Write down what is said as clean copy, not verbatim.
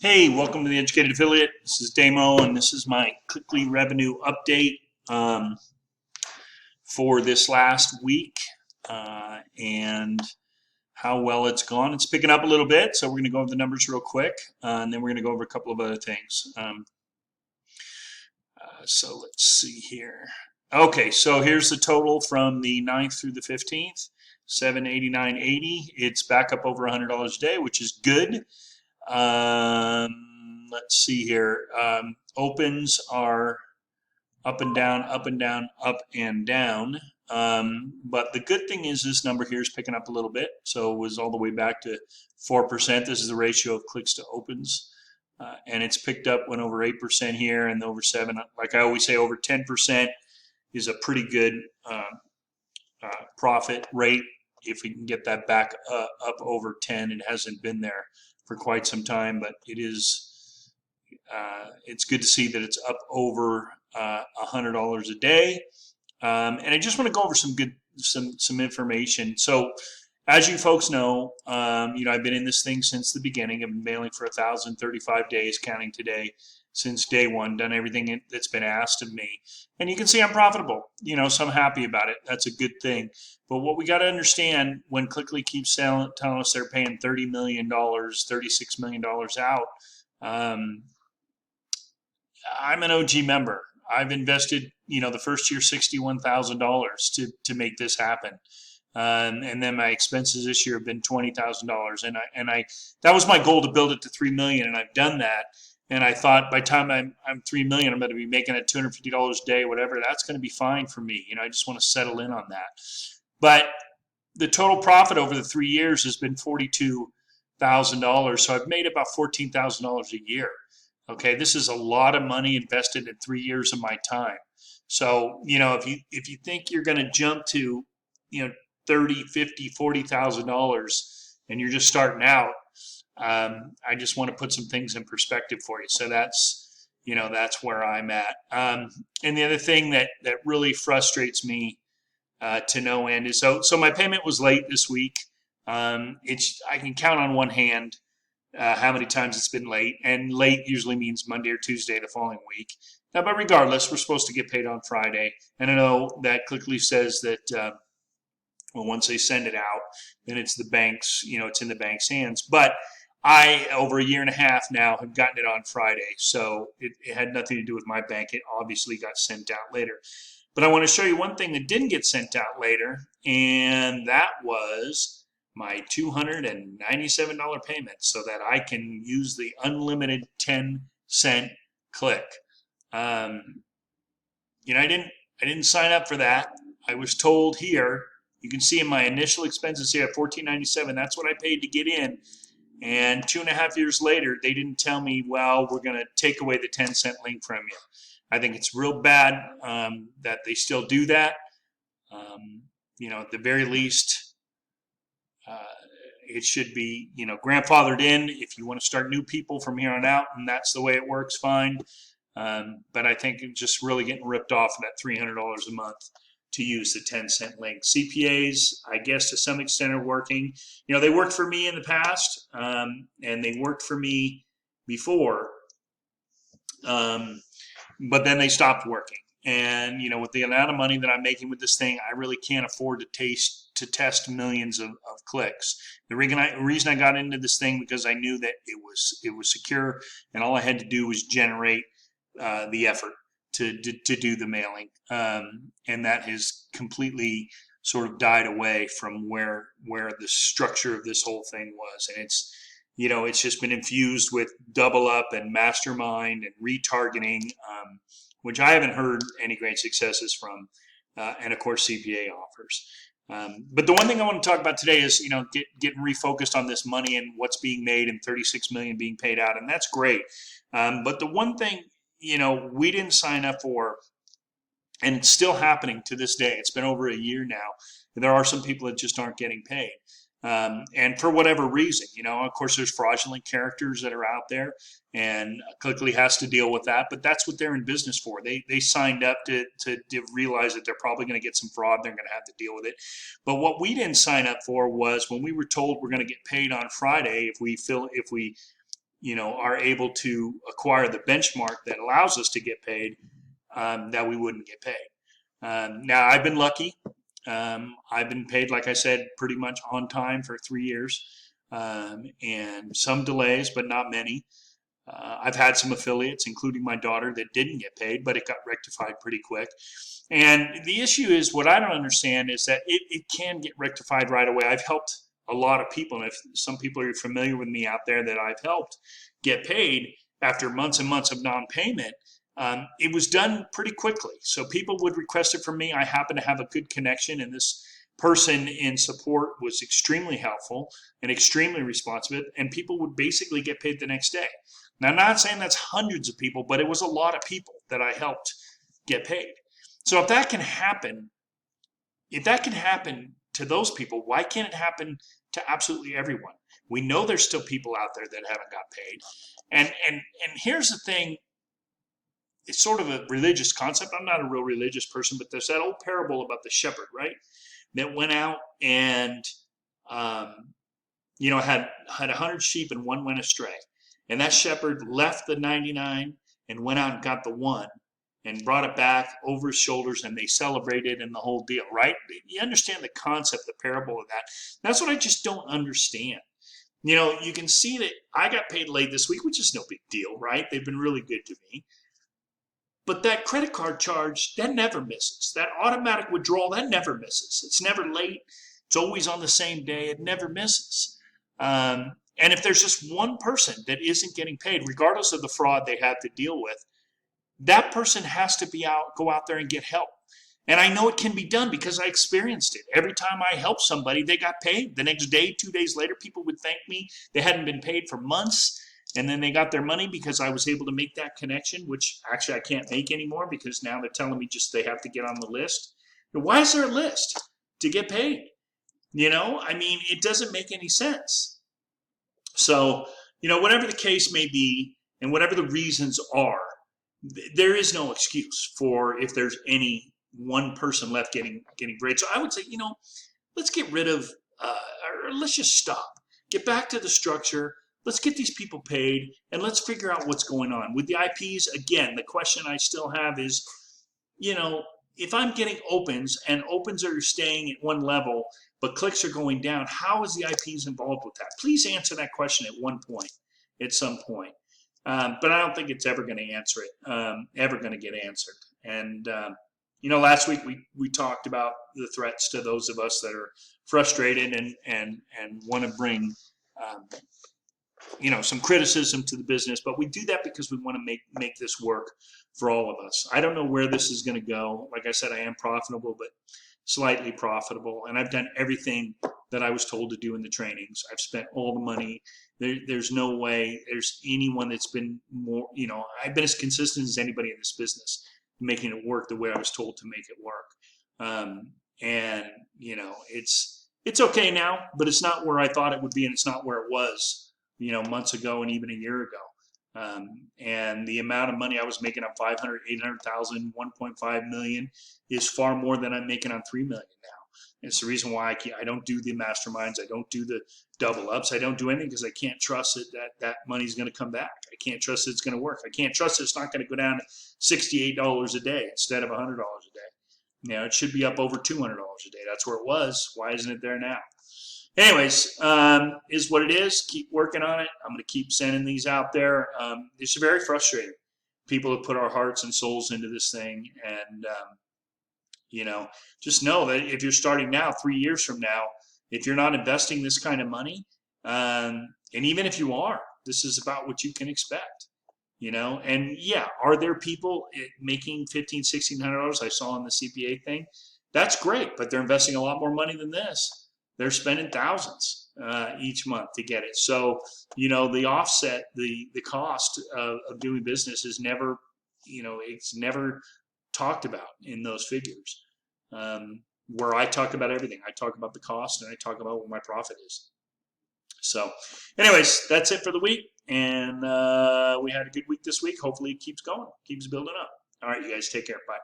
Hey, welcome to the Educated Affiliate. This is Damo, and this is my Cliqly revenue update for this last week and how well it's gone. It's picking up a little bit, so we're going to go over the numbers real quick, and then we're going to go over a couple of other things. So let's see here. Okay, so here's the total from the 9th through the 15th, $789.80. It's back up over $100 a day, which is good. Let's see here. Opens are up and down, up and down, up and down. But the good thing is this number here is picking up a little bit. So it was all the way back to 4%. This is the ratio of clicks to opens. And it's picked up, went over 8% here and over 7. Like I always say, over 10% is a pretty good profit rate. If we can get that back up over 10, it hasn't been there for quite some time, but it is. It's good to see that it's up over $100 a day, and I just want to go over some information. So, as you folks know, I've been in this thing since the beginning. I've been mailing for 1,035 days, counting today, since day one. Done everything that's been asked of me, and you can see I'm profitable. So I'm happy about it. That's a good thing. But what we got to understand when Cliqly keeps telling us they're paying $30 million, $36 million out, I'm an OG member. I've invested, the first year $61,000 to make this happen. And then my expenses this year have been $20,000, and I that was my goal, to build it to $3 million, and I've done that. And I thought by the time I'm $3 million, I'm going to be making at $250 a day, whatever. That's going to be fine for me. I just want to settle in on that. But the total profit over the 3 years has been $42,000. So I've made about $14,000 a year. Okay, this is a lot of money invested in 3 years of my time. So if you think you're going to jump to $30,000, $50,000, $40,000 and you're just starting out, I just want to put some things in perspective for you. So that's where I'm at. And the other thing that really frustrates me to no end is so my payment was late this week. I can count on one hand how many times it's been late, and late usually means Monday or Tuesday the following week. Now, but regardless, we're supposed to get paid on Friday, and I know that Cliqly says that once they send it out, then it's the bank's, it's in the bank's hands. But I, over a year and a half now, have gotten it on Friday, so it had nothing to do with my bank. It obviously got sent out later. But I want to show you one thing that didn't get sent out later, and that was my $297 payment, so that I can use the unlimited 10-cent click. I didn't sign up for that. I was told here, you can see in my initial expenses here at $14.97, that's what I paid to get in. And 2.5 years later, they didn't tell me, well, we're going to take away the 10-cent link from you. I think it's real bad that they still do that. At the very least, it should be, grandfathered in if you want to start new people from here on out, and that's the way it works, fine. But I think it's just really getting ripped off of that $300 a month to use the 10-cent link. CPAs, I guess, to some extent are working. They worked for me in the past, and they worked for me before, but then they stopped working. And, with the amount of money that I'm making with this thing, I really can't afford to test millions of clicks. The reason I got into this thing, because I knew that it was secure, and all I had to do was generate the effort to do the mailing, and that has completely sort of died away from where the structure of this whole thing was. And it's just been infused with double up and mastermind and retargeting, which I haven't heard any great successes from, and of course CPA offers. But the one thing I want to talk about today is getting refocused on this money and what's being made, and $36 million being paid out, and that's great. But the one thing we didn't sign up for, and it's still happening to this day. It's been over a year now. There are some people that just aren't getting paid. And for whatever reason, of course, there's fraudulent characters that are out there, and Cliqly has to deal with that. But that's what they're in business for. They signed up to realize that they're probably going to get some fraud. They're going to have to deal with it. But what we didn't sign up for was, when we were told we're going to get paid on Friday if we are able to acquire the benchmark that allows us to get paid, that we wouldn't get paid. Now, I've been lucky. I've been paid, like I said, pretty much on time for 3 years, and some delays, but not many. I've had some affiliates, including my daughter, that didn't get paid, but it got rectified pretty quick. And the issue is, what I don't understand is that it can get rectified right away. I've helped a lot of people, and if some people are familiar with me out there that I've helped get paid after months and months of non-payment, it was done pretty quickly. So people would request it from me. I happen to have a good connection, and this person in support was extremely helpful and extremely responsive, and people would basically get paid the next day. Now, I'm not saying that's hundreds of people, but it was a lot of people that I helped get paid. So if that can happen to those people, why can't it happen to absolutely everyone? We know there's still people out there that haven't got paid. And here's the thing. It's sort of a religious concept. I'm not a real religious person, but there's that old parable about the shepherd, right? That went out and, had 100 sheep and one went astray. And that shepherd left the 99 and went out and got the one and brought it back over his shoulders, and they celebrated and the whole deal, right? You understand the concept, the parable of that. That's what I just don't understand. You can see that I got paid late this week, which is no big deal, right? They've been really good to me. But that credit card charge, that never misses. That automatic withdrawal, that never misses. It's never late. It's always on the same day. It never misses. And if there's just one person that isn't getting paid, regardless of the fraud they have to deal with, that person has to go out there and get help. And I know it can be done because I experienced it. Every time I helped somebody, they got paid. The next day, 2 days later, people would thank me. They hadn't been paid for months. And then they got their money because I was able to make that connection, which actually I can't make anymore because now they're telling me just they have to get on the list. Now, why is there a list to get paid? It doesn't make any sense. So, whatever the case may be and whatever the reasons are, there is no excuse for if there's any one person left getting paid. So I would say, let's get rid of, or let's just stop. Get back to the structure. Let's get these people paid, and let's figure out what's going on. With the IPs, again, the question I still have is, if I'm getting opens, and opens are staying at one level, but clicks are going down, how is the IPs involved with that? Please answer that question at some point. But I don't think it's ever going to answer it, ever going to get answered. And, last week we talked about the threats to those of us that are frustrated and want to bring some criticism to the business, but we do that because we want to make this work for all of us. I don't know where this is going to go. Like I said, I am profitable, but slightly profitable, and I've done everything that I was told to do in the trainings. I've spent all the money. There's no way there's anyone that's been more, I've been as consistent as anybody in this business, making it work the way I was told to make it work. It's okay now, but it's not where I thought it would be, and it's not where it was months ago and even a year ago. And the amount of money I was making on 500, 800,000, 1.5 million is far more than I'm making on 3 million now. And it's the reason why I don't do the masterminds. I don't do the double ups. I don't do anything because I can't trust that money's going to come back. I can't trust it's going to work. I can't trust it's not going to go down to $68 a day instead of $100 a day. It should be up over $200 a day. That's where it was. Why isn't it there now? Anyways, is what it is. Keep working on it. I'm going to keep sending these out there. It's very frustrating. People have put our hearts and souls into this thing. And, just know that if you're starting now, 3 years from now, if you're not investing this kind of money, and even if you are, this is about what you can expect. And yeah, are there people making $1,500, $1,600? I saw on the CPA thing. That's great, but they're investing a lot more money than this. They're spending thousands each month to get it. So, the offset, the cost of doing business is never, it's never talked about in those figures. Where I talk about everything. I talk about the cost and I talk about what my profit is. So, anyways, that's it for the week. And we had a good week this week. Hopefully it keeps going, keeps building up. All right, you guys take care. Bye.